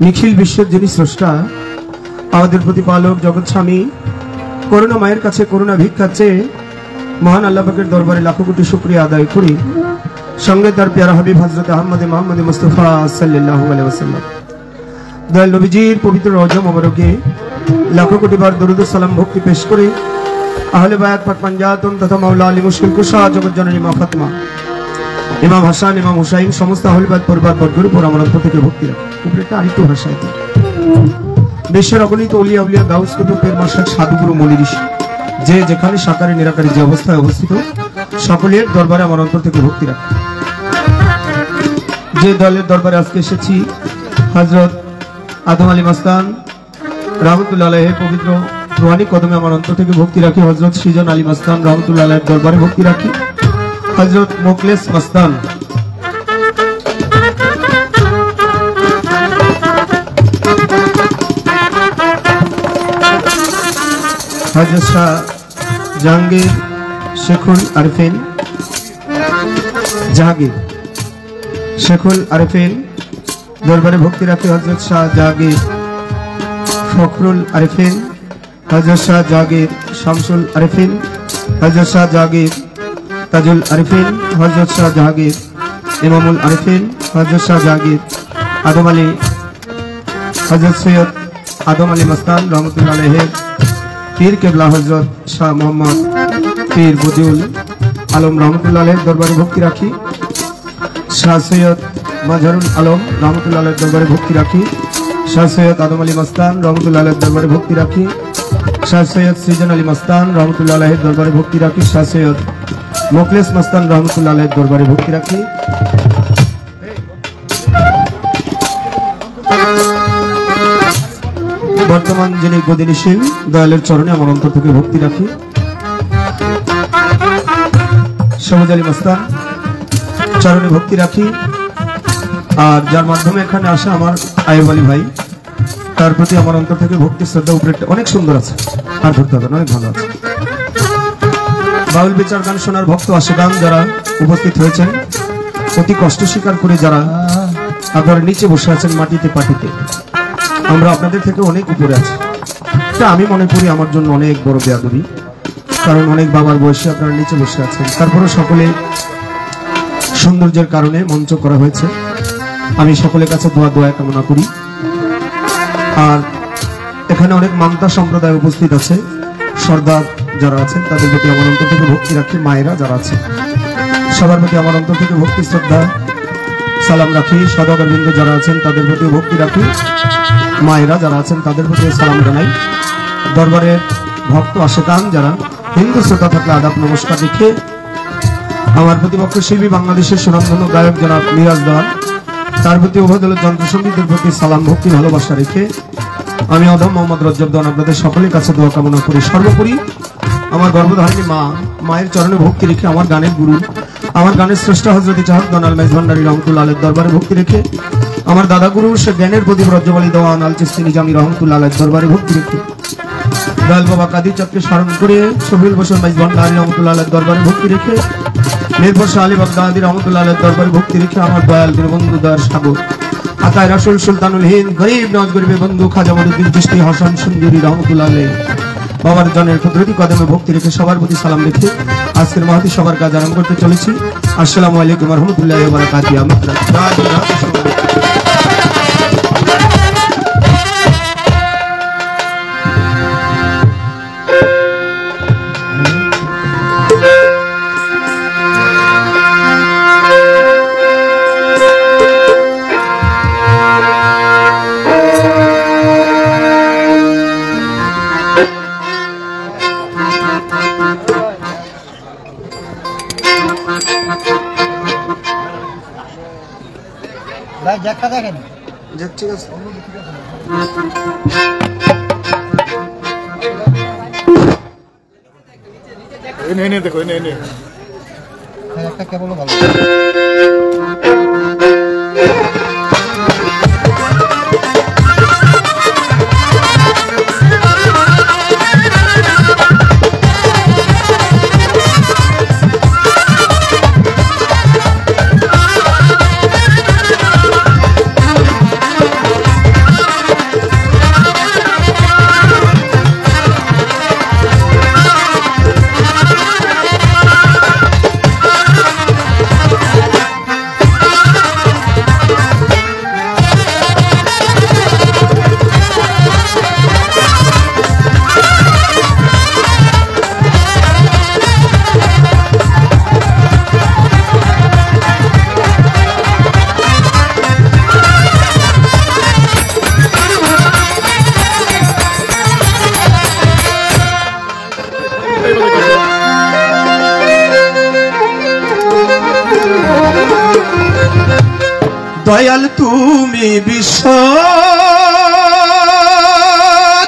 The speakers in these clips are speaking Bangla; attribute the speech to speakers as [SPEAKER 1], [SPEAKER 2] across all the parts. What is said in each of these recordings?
[SPEAKER 1] নিখিল বিশ্বের যিনি স্রষ্টা, আমাদের প্রতিপালক জগৎ স্বামী করুণা মায়ের কাছে করুণা ভিক্ষা চেয়ে মহান আল্লাহ পাকের দরবারে লাখো কোটি শুকরিয়া আদায় করি। সঙ্গে তার প্যারা হাবিব হযরত আহমদে মুহাম্মদ মুস্তাফা সাল্লাল্লাহু আলাইহি ওয়াসাল্লাম দয়াল নবীজির পবিত্র রওজা মোবারকে লাখো কোটি বার দরুদ ও সালাম ভক্তি পেশ করে আহলে বায়াত পাক পাঞ্জাতন তথা মাওলা আলী মুশকিল কুশা জগৎ জননী মা ফাতেমা, ইমাম হাসান, ইমাম হুসাইন সমস্ত আহলে বায়াত পরিবার বর্গের উপর আমার অন্তর থেকে ভক্তি রাখি। উপরে একটা আরেকটু ভাষায় বিশ্বের অগণিত ওলিয়া উলিয়া গাউস কুতুবের মাশাক সাধুগুরু মুনি ঋষি যে যেখানে সাকারে নিরাকারে যে অবস্থায় অবস্থিত সকলের দরবারে আমার অন্তর থেকে ভক্তি রাখি। যে দলের দরবারে আজকে এসেছি হযরত আদম আলী মাস্তান রহমতুল্লাহ আলাইহির পবিত্র রুহানি কদমে আমার অন্তর থেকে ভক্তি রাখি। হযরত সৃজন আলী মাস্তান রহমতুল্লাহ আলাইহির দরবারে ভক্তি রাখি। হযরত মোখলেস মাস্তান হযরত শাহ জাহাঙ্গীর শেখুল আরিফিন জাহাঙ্গীর শেখুল আরিফিন দরবারে ভক্তি রাখি। হযরত শাহ জাহাঙ্গীর ফখরুল আরিফিন, হযরত শাহ জাহাঙ্গীর শামসুল আরিফিন, হযরত শাহ জাহাঙ্গীর তাজুল আরিফিন, হযরত শাহ জাহাঙ্গীর ইমামুল আরিফিন, হযরত শাহ জাহাঙ্গীর আদম আলী, হযরত সৈয়দ আদম আলী মাস্তান রহমতুল্লাহ আলাইহির পীর কেবলা হযরত শাহ মোহাম্মদ পীর বদিউল আলম রহমতুল্লাহ আলাইহির দরবারে ভক্তি রাখি। শাহ সৈয়দ মাজহারুল আলম রহমতুল্লাহ আলাইহির দরবারে ভক্তি রাখি। শাহ সৈয়দ আদম আলী মাস্তান রহমতুল্লাহ আলাইহির দরবারে ভক্তি রাখি। শাহ সৈয়দ সৃজন আলী মাস্তান রহমতুল্লাহ আলাইহির দরবারে ভক্তি রাখি। শাহ সৈয়দ মোখলেস মাস্তান রহমতুল্লাহ আলাইহির দরবারে ভক্তি রাখি। বর্তমান যিনি গদিনীশীল দয়ালের চরণে আমার অন্তর থেকে ভক্তি রাখি। সবুজ আলী মাস্তান চরণে ভক্তি রাখি। আর যার মাধ্যমে এখানে আসা আমার আয়ুব আলী ভাই, তার প্রতি আমার অন্তর থেকে ভক্তি শ্রদ্ধা উপরে অনেক সুন্দর আছে, আর ধরতে হবে অনেক ভালো আছে। বাউল বিচার গান শোনার ভক্ত আশেকান যারা উপস্থিত হয়েছেন, অতি কষ্ট স্বীকার করে যারা আপনারা নিচে বসে আছেন মাটিতে পাটিতে, আমরা আপনাদের থেকে অনেক উপরে আছি। এটা আমি মনে করি আমার জন্য অনেক বড় বেয়াদবি, কারণ অনেক বাবার বয়সে আপনারা নিচে বসে আছেন, তারপরে সকলে সৌন্দর্যের কারণে মঞ্চ করা হয়েছে। আমি সকলের কাছে দোয়া কামনা করি। আর এখানে অনেক মান্তা সম্প্রদায় উপস্থিত আছে, সর্দার যারা আছেন তাদের প্রতি আমার অন্তর থেকে ভক্তি রাখি। মায়েরা যারা আছে সবার প্রতি আমার অন্তর থেকে ভক্তি শ্রদ্ধা সালাম রাখি। সদাগরবৃন্দ যারা আছেন তাদের প্রতি ভক্তি রাখি। মায়েরা যারা আছেন তাদের প্রতি সালাম জানাই। দরবারের ভক্ত আশেকান যারা, হিন্দু শ্রোতা থাকলে আদাব নমস্কার রেখে আমার প্রতিপক্ষ শিল্পী বাংলাদেশের সুনামধন্য গায়ক জনাব মিরাজ দেওয়ান, তার প্রতি উভয় দলের যন্ত্রসঙ্গীতের প্রতি সালাম ভক্তি ভালোবাসা রেখে আমি অধম মোহাম্মদ রজ্জব দেওয়ান আপনাদের সকলের কাছে দোয়া কামনা করি। সর্বোপরি আমার গর্ভধারিণী মায়ের চরণে ভক্তি রেখে আমার গানের গুরু, আমার গানের শ্রেষ্ঠ হযরত চাহত দনাল মেজ ভান্ডারী রহমতুল্লাহ আলাইহির দরবারে ভক্তি রেখে আমার দাদা গুরু সে জ্ঞানের প্রদীপ রজ্জব আলী দেওয়ান আল চিশতি নিজামী রহমতুল্লাহ আলাইহির দরবারে ভক্তি রেখে দয়াল বাবা কাদির চাঁদকে স্মরণ করে শফিউল বসর মেজ ভান্ডারী রহমতুল্লাহ আলাইহির দরবারে ভক্তি রেখে মিরপুর শাহ আলী বাগদাদী রহমতুল্লাহ আলাইহির দরবারে ভক্তি রেখে আমার দয়াল দীনবন্ধু দয়ার সাগর আতায় রাসূল সুলতানুল হিন্দ গরিব নওয়াজ গরিবের বন্ধু খাজা মঈনুদ্দিন চিশতি হাসান সুন্দরী রহমতুল্লাহ আলাইহি বাবার জনের কুদরতি কদমে ভক্তি রেখে সবার প্রতি সালাম রেখে আজকের মহতি সবার কাজ আরম্ভ করতে চলেছি। আসসালামু আলাইকুম ওয়া রাহমাতুল্লাহি ওয়া বারাকাতুহু।
[SPEAKER 2] দেখেন
[SPEAKER 1] ঠিক আছে,
[SPEAKER 2] দেখো একটা কেবল ভালো
[SPEAKER 1] তুমি বিশ্ব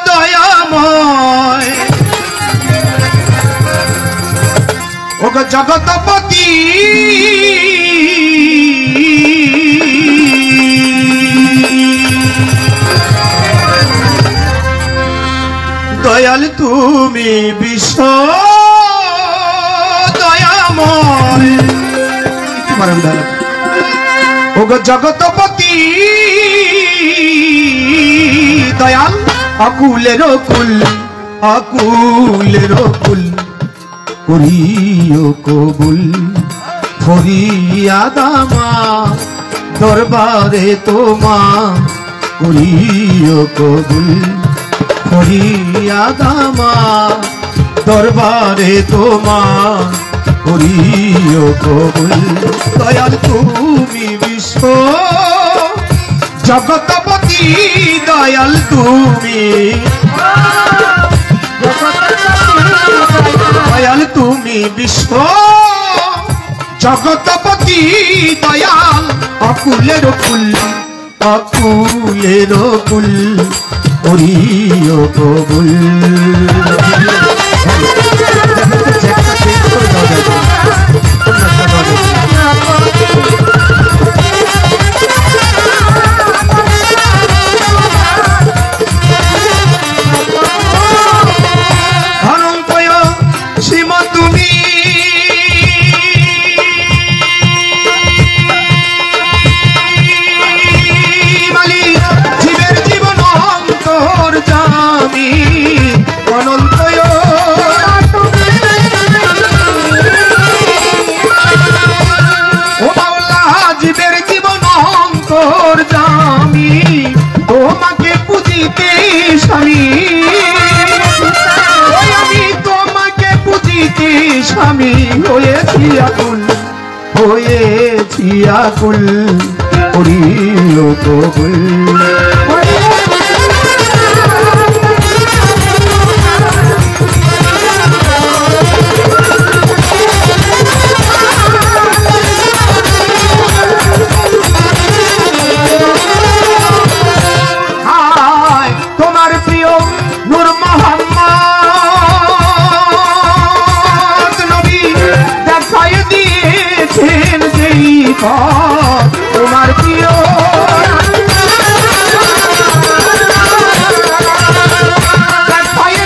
[SPEAKER 1] দয়াময় ও গো জগৎপতি দয়াল তুমি বিশ্ব দয়াময় ও গো জগৎপতি দয়াল আকুলের কুল করিও কবুল ফরিয়াদ আমার দরবারে তোমা করিও কবুল ফরিয়াদ আমার দরবারে তোমা করিও কবুল দয়াল তুমি বিশ্ব জগৎপতি দয়াল তুমি দয়াল তুমি বিশ্ব জগৎপতি দয়াল অকুলের কুল করিও কবুল তোমাকে পুজিতে স্বামী আমি তোমাকে পুজিতে স্বামী হয়েছি আকুল করিও কবুল তোমার প্রিয়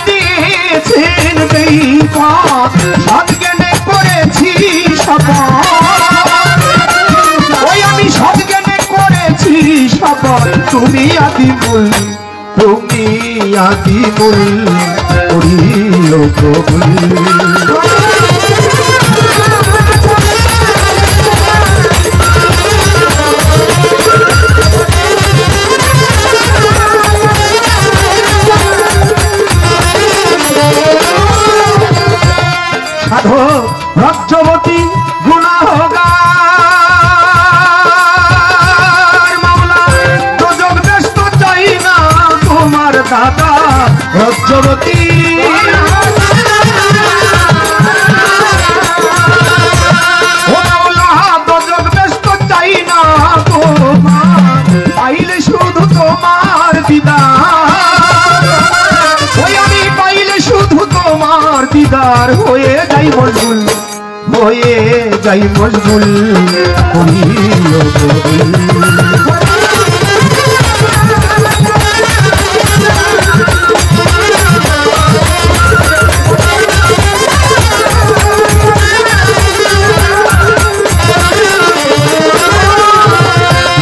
[SPEAKER 1] দিয়েছেন সজ্ঞানে করেছি শপথ ওই আমি সজ্ঞানে করেছি শপথ তুমি আদিমূল করিও কবুল রজ্জবতী গুনাহগার মাওলা দোজখ ব্যস্ত চাই না তোমার দাদা রজ্জবতী ও মাওলা দোজখ ব্যস্ত চাই না তোমার পাইলে শুধু তোমার দিদার ওই আমি পাইলে শুধু তোমার দিদার হয়ে যাই মশগুল করিও কবুল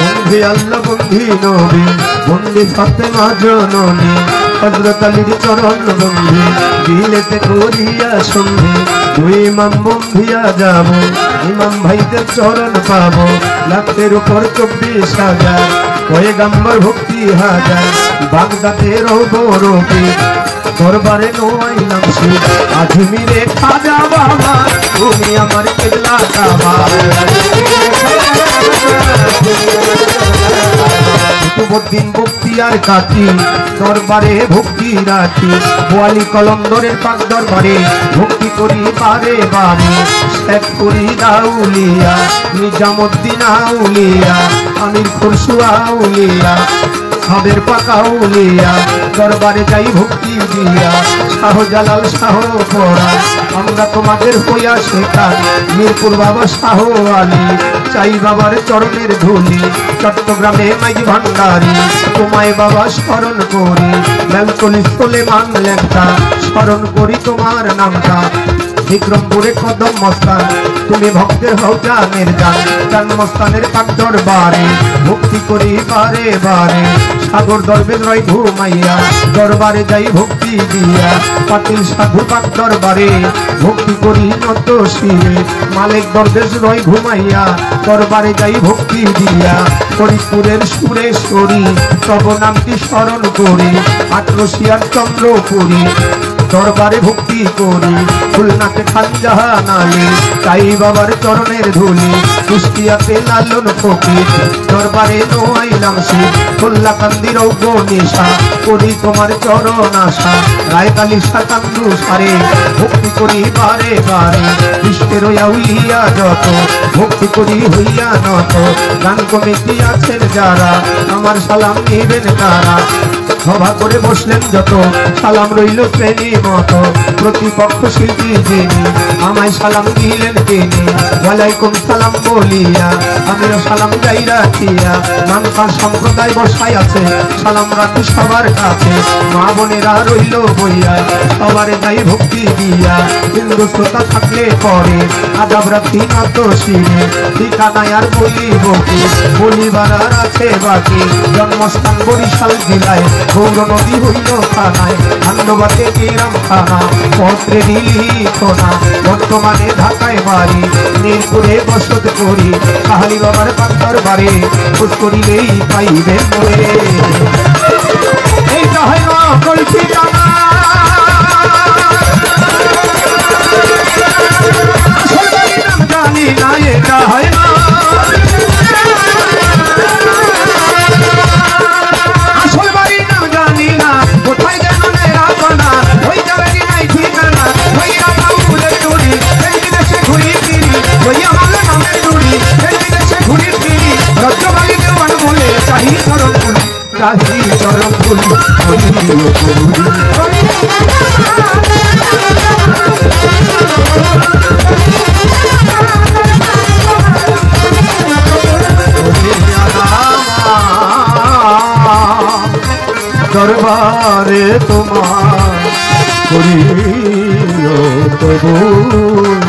[SPEAKER 1] বন্ধি আল্লাহ বন্ধি নবী বন্ধি ফাতেমা জননী হযরত আলীর চরণ বন্ধি দিলেতে করিয়া সন্ধি দুই ইমাম বন্ধিয়া যাব ইমাম ভাইদের চরণ পাবো লাখের উপর 24,000 পয়গম্বর ভক্তি হাজার বাগদাদের বড়পি দরবারে নোয়াইলাম সে আজমিরে খাজা বাবা তুমি আমার কেবলা কাবা কুতুবউদ্দিন বখতিয়ার কাকি দরবারে ভক্তি রাখি বোয়ালি কলন্দরের পাক দরবারে ভক্তি করি বারে বারে শেখ ফরিদ আউলিয়া নিজামুদ্দিন আউলিয়া আমির খুরশু আউলিয়া হাবের পাকা আউলিয়া দরবারে যাই ভক্তি দিয়া শাহজালাল শাহ পড়া আমরা তোমাদের হইয়া শেখা মিরপুর বাবা শাহ আলী চাই বাবার চরণের ধুলি চট্টগ্রামে মাইজি ভান্ডারী তোমায় বাবা স্মরণ করি বেলকলি সুলেমান লেখা স্মরণ করি তোমার নামটা বিক্রমপুরে কদম মস্তান তুমি ভক্তের হও জানের জান মস্তানের পাক দরবারে ভক্তি করি বারে বারে সাগর দরবেশ রয় ঘুমাইয়া দরবারে যাই ভক্তি দিয়া পাতিল সাধু পাক দরবারে ভক্তি করি নত শিরে মালিক দরবেশ রয় ঘুমাইয়া দরবারে যাই ভক্তি দিয়া ফরিদপুরের সুরেশ্বরী তব নামটি স্মরণ করি আটরসিয়ার চন্দ্রপুরী দরবারে ভক্তি করি খুলনাতে খানজাহান আলী তাই বাবার চরণের ধুলি কুষ্টিয়াতে লালন ফকির দরবারে নোয়াইলাম শিব খুল্লা কান্দির অগ্নিশা করি তোমার চরণ আশা রায়কালী সাকান্দু সারে ভক্তি করি বারে বারে বিশ্বের হইয়া যত ভক্তি করি হইয়া নত গান কমিটি আছেন যারা আমার সালাম নিবেন তারা সভা করে বসলেন যত সালাম রইল শ্রেণী মতো প্রতিপক্ষ শিল্পী যিনি আমায় সালাম দিলেন তিনি ওয়ালাইকুম সালাম বলিয়া আমিও সালাম যাই রাখিয়া নামকার সম্প্রদায় বসাই আছে সালাম রাখি সবার কাছে মা বোনেরা রইল বইয়া সবারে যাই ভক্তি দিয়া হিন্দু শ্রোতা থাকলে পরে আদাব রাখি নত শিরে ঠিকানায় আর বলিব কি বলিবার আর আছে বাকি জন্মস্থান বরিশাল জেলায় গৌর নদী হইল থানায় ধন্যবাদে গ্রাম থানা পত্রে লিখনা বর্তমানে ঢাকায় বাড়ি মিরপুরে বসত করি কাহালি বাবার পাক দরবারে খোঁজ করিলেই পাইবে মরে এইটা হয় না কল্পিতা জানি না এটা হয় না চাহি চরম ফুল দরবারে তোমার করিও তবু